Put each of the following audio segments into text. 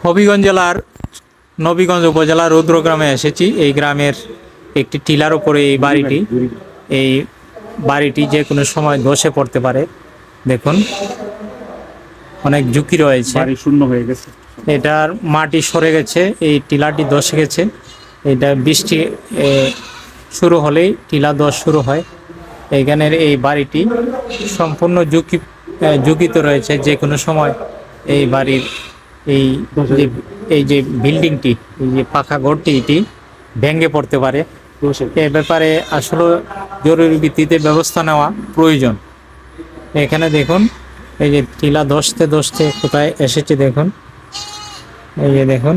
হবিগঞ্জ জেলার নবীগঞ্জ উপজেলার রুদ্র গ্রামে এসেছি। এই গ্রামের একটি টিলার উপরে এই বাড়িটি যে কোনো সময় ধসে পড়তে পারে। দেখুন, অনেক ঝুঁকি রয়েছে। শূন্য হয়ে গেছে, এটার মাটি সরে গেছে, এই টিলাটি ধসে গেছে। এটা বৃষ্টি শুরু হলেই টিলা ধস শুরু হয়। এইখানের এই বাড়িটি সম্পূর্ণ ঝুঁকিতে রয়েছে। যে কোনো সময় এই বাড়ির এই যে বিল্ডিংটি, এই যে পাকা ঘরটি, এটি ভেঙে পড়তে পারে। এ ব্যাপারে আসলে জরুরি ভিত্তিতে ব্যবস্থা নেওয়া প্রয়োজন। এখানে দেখুন, এই যে টিলা ধসতে ধসতে কোথায় এসেছে দেখুন। এই যে দেখুন,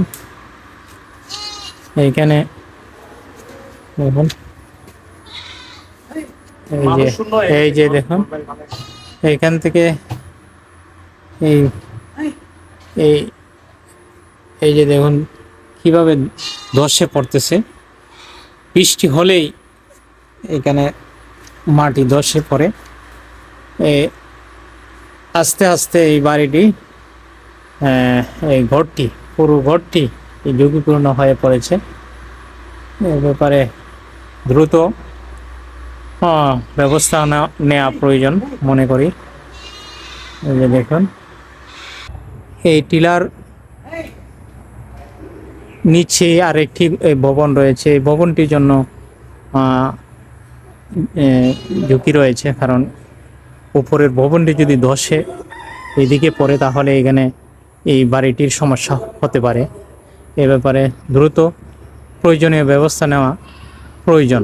এইখানে দেখুন, এই যে দেখুন, এইখান থেকে এই এই এই যে দেখুন কিভাবে ধসে পড়তেছে। বৃষ্টি হলেই এখানে মাটি ধসে পড়ে। আস্তে আস্তে এই বাড়িটি, এই ঘরটি, পুরো ঘরটি ঝুঁকিপূর্ণ হয়ে পড়েছে। এ ব্যাপারে দ্রুত ব্যবস্থা নেওয়া প্রয়োজন মনে করি। এই যে দেখুন, এই টিলার নিচে আরেকটি ভবন রয়েছে। এই ভবনটির জন্য ঝুঁকি রয়েছে, কারণ উপরের ভবনটি যদি ধসে এদিকে পড়ে তাহলে এখানে এই বাড়িটির সমস্যা হতে পারে। এ ব্যাপারে দ্রুত প্রয়োজনীয় ব্যবস্থা নেওয়া প্রয়োজন।